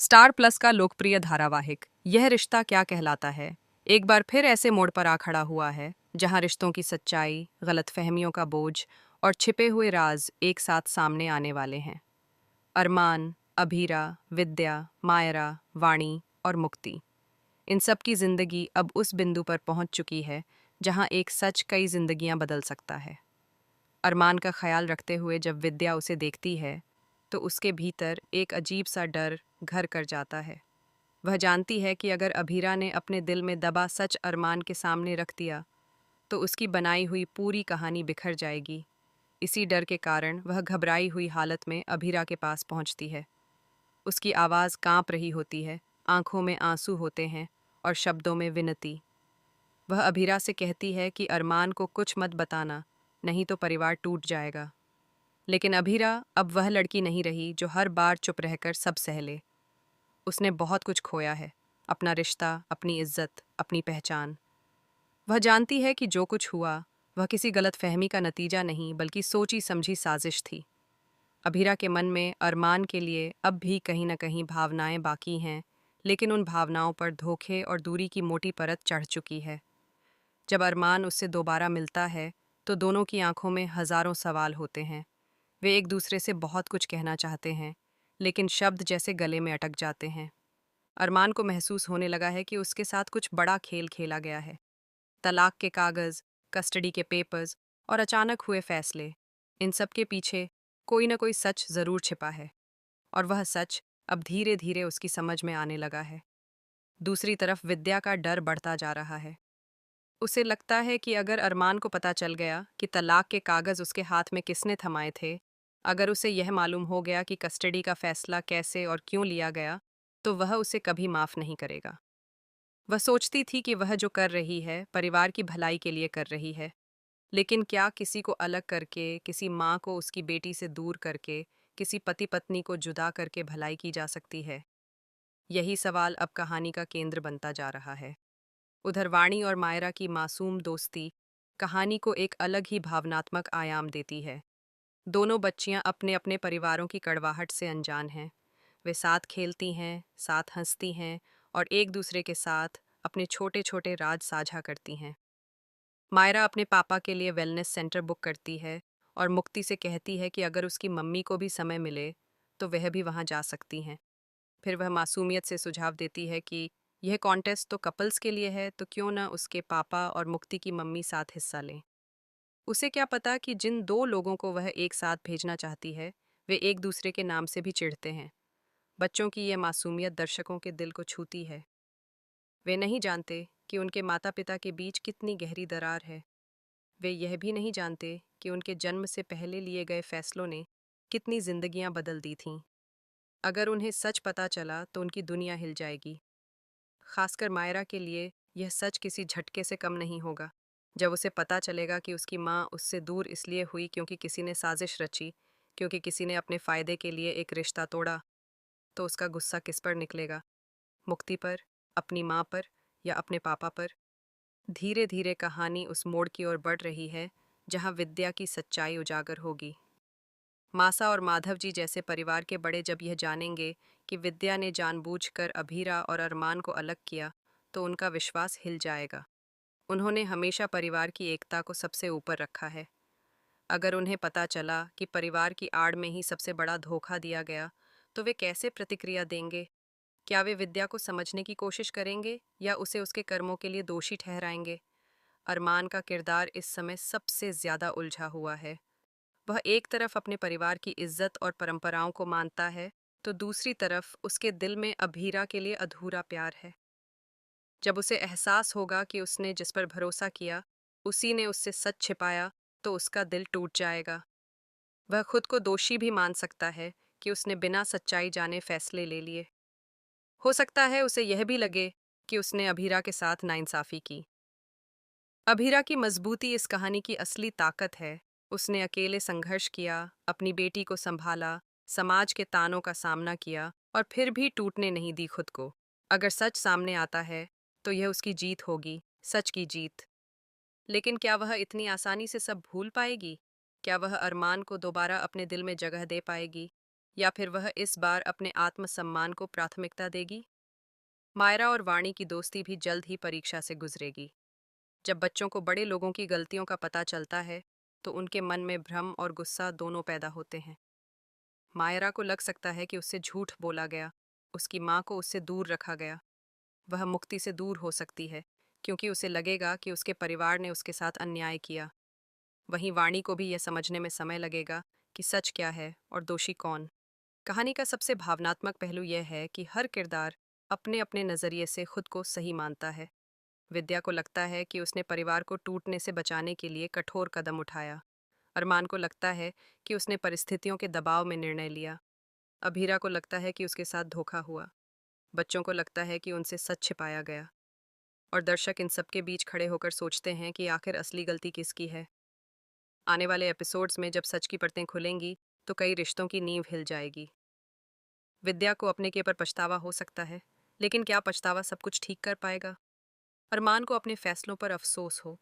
Star plus का लोकप्रिय धारावाहिक यह रिश्ता क्या कहलाता है एक बार फिर ऐसे मोड़ पर आ खड़ा हुआ है जहां रिश्तों की सच्चाई, गलतफहमियों का बोझ और छिपे हुए राज एक साथ सामने आने वाले हैं। अरमान, अभीरा, विद्या, मायरा, वाणी और मुक्ति, इन सब की जिंदगी अब उस बिंदु पर पहुंच चुकी है जहां एक सच कई जिंदगियां बदल सकता है। अरमान का ख्याल रखते हुए जब विद्या उसे देखती है तो उसके भीतर एक अजीब सा डर घर कर जाता है। वह जानती है कि अगर अभीरा ने अपने दिल में दबा सच अरमान के सामने रख दिया तो उसकी बनाई हुई पूरी कहानी बिखर जाएगी। इसी डर के कारण वह घबराई हुई हालत में अभीरा के पास पहुंचती है। उसकी आवाज़ कांप रही होती है, आंखों में आंसू होते हैं और शब्दों में विनती। वह अभीरा से कहती है कि अरमान को कुछ मत बताना, नहीं तो परिवार टूट जाएगा। लेकिन अभीरा अब वह लड़की नहीं रही जो हर बार चुप रहकर सब सह ले। उसने बहुत कुछ खोया है, अपना रिश्ता, अपनी इज्जत, अपनी पहचान। वह जानती है कि जो कुछ हुआ वह किसी गलतफहमी का नतीजा नहीं बल्कि सोची समझी साजिश थी। अभीरा के मन में अरमान के लिए अब भी कहीं न कहीं भावनाएं बाकी हैं, लेकिन उन भावनाओं पर धोखे और दूरी की मोटी परत चढ़ चुकी है। जब अरमान उससे दोबारा मिलता है तो दोनों की आंखों में हजारों सवाल होते हैं। वे एक दूसरे से बहुत कुछ कहना चाहते हैं, लेकिन शब्द जैसे गले में अटक जाते हैं। अरमान को महसूस होने लगा है कि उसके साथ कुछ बड़ा खेल खेला गया है। तलाक के कागज, कस्टडी के पेपर्स और अचानक हुए फैसले, इन सब के पीछे कोई ना कोई सच जरूर छिपा है, और वह सच अब धीरे धीरे उसकी समझ में आने लगा है। दूसरी तरफ विद्या का डर बढ़ता जा रहा है। उसे लगता है कि अगर अरमान को पता चल गया कि तलाक के कागज उसके हाथ में किसने थमाए थे, अगर उसे यह मालूम हो गया कि कस्टडी का फैसला कैसे और क्यों लिया गया, तो वह उसे कभी माफ नहीं करेगा। वह सोचती थी कि वह जो कर रही है परिवार की भलाई के लिए कर रही है, लेकिन क्या किसी को अलग करके, किसी माँ को उसकी बेटी से दूर करके, किसी पति पत्नी को जुदा करके भलाई की जा सकती है? यही सवाल अब कहानी का केंद्र बनता जा रहा है। उधर वाणी और मायरा की मासूम दोस्ती कहानी को एक अलग ही भावनात्मक आयाम देती है। दोनों बच्चियां अपने अपने परिवारों की कड़वाहट से अनजान हैं। वे साथ खेलती हैं, साथ हंसती हैं और एक दूसरे के साथ अपने छोटे छोटे राज साझा करती हैं। मायरा अपने पापा के लिए वेलनेस सेंटर बुक करती है और मुक्ति से कहती है कि अगर उसकी मम्मी को भी समय मिले तो वह भी वहां जा सकती हैं। फिर वह मासूमियत से सुझाव देती है कि यह कॉन्टेस्ट तो कपल्स के लिए है, तो क्यों ना उसके पापा और मुक्ति की मम्मी साथ हिस्सा लें। उसे क्या पता कि जिन दो लोगों को वह एक साथ भेजना चाहती है वे एक दूसरे के नाम से भी चिढ़ते हैं। बच्चों की यह मासूमियत दर्शकों के दिल को छूती है। वे नहीं जानते कि उनके माता पिता के बीच कितनी गहरी दरार है। वे यह भी नहीं जानते कि उनके जन्म से पहले लिए गए फैसलों ने कितनी जिंदगियां बदल दी थीं। अगर उन्हें सच पता चला तो उनकी दुनिया हिल जाएगी। खासकर मायरा के लिए यह सच किसी झटके से कम नहीं होगा। जब उसे पता चलेगा कि उसकी माँ उससे दूर इसलिए हुई क्योंकि किसी ने साजिश रची, क्योंकि किसी ने अपने फायदे के लिए एक रिश्ता तोड़ा, तो उसका गुस्सा किस पर निकलेगा? मुक्ति पर, अपनी माँ पर, या अपने पापा पर? धीरे धीरे कहानी उस मोड़ की ओर बढ़ रही है जहाँ विद्या की सच्चाई उजागर होगी। मासा और माधव जी जैसे परिवार के बड़े जब यह जानेंगे कि विद्या ने जानबूझकर अभीरा और अरमान को अलग किया, तो उनका विश्वास हिल जाएगा। उन्होंने हमेशा परिवार की एकता को सबसे ऊपर रखा है। अगर उन्हें पता चला कि परिवार की आड़ में ही सबसे बड़ा धोखा दिया गया, तो वे कैसे प्रतिक्रिया देंगे? क्या वे विद्या को समझने की कोशिश करेंगे या उसे उसके कर्मों के लिए दोषी ठहराएंगे? अरमान का किरदार इस समय सबसे ज्यादा उलझा हुआ है। वह एक तरफ अपने परिवार की इज्जत और परंपराओं को मानता है, तो दूसरी तरफ उसके दिल में अभीरा के लिए अधूरा प्यार है। जब उसे एहसास होगा कि उसने जिस पर भरोसा किया उसी ने उससे सच छिपाया, तो उसका दिल टूट जाएगा। वह खुद को दोषी भी मान सकता है कि उसने बिना सच्चाई जाने फैसले ले लिए। हो सकता है उसे यह भी लगे कि उसने अभीरा के साथ नाइंसाफी की। अभीरा की मजबूती इस कहानी की असली ताकत है। उसने अकेले संघर्ष किया, अपनी बेटी को संभाला, समाज के तानों का सामना किया और फिर भी टूटने नहीं दी खुद को। अगर सच सामने आता है तो यह उसकी जीत होगी, सच की जीत। लेकिन क्या वह इतनी आसानी से सब भूल पाएगी? क्या वह अरमान को दोबारा अपने दिल में जगह दे पाएगी? या फिर वह इस बार अपने आत्मसम्मान को प्राथमिकता देगी? मायरा और वाणी की दोस्ती भी जल्द ही परीक्षा से गुजरेगी। जब बच्चों को बड़े लोगों की गलतियों का पता चलता है, तो उनके मन में भ्रम और गुस्सा दोनों पैदा होते हैं। मायरा को लग सकता है कि उससे झूठ बोला गया, उसकी माँ को उससे दूर रखा गया। वह मुक्ति से दूर हो सकती है, क्योंकि उसे लगेगा कि उसके परिवार ने उसके साथ अन्याय किया। वहीं वाणी को भी यह समझने में समय लगेगा कि सच क्या है और दोषी कौन। कहानी का सबसे भावनात्मक पहलू यह है कि हर किरदार अपने अपने नज़रिए से खुद को सही मानता है। विद्या को लगता है कि उसने परिवार को टूटने से बचाने के लिए कठोर कदम उठाया। अरमान को लगता है कि उसने परिस्थितियों के दबाव में निर्णय लिया। अभीरा को लगता है कि उसके साथ धोखा हुआ। बच्चों को लगता है कि उनसे सच छिपाया गया। और दर्शक इन सबके बीच खड़े होकर सोचते हैं कि आखिर असली गलती किसकी है। आने वाले एपिसोड्स में जब सच की परतें खुलेंगी, तो कई रिश्तों की नींव हिल जाएगी। विद्या को अपने के पर पछतावा हो सकता है, लेकिन क्या पछतावा सब कुछ ठीक कर पाएगा? अरमान को अपने फैसलों पर अफसोस हो,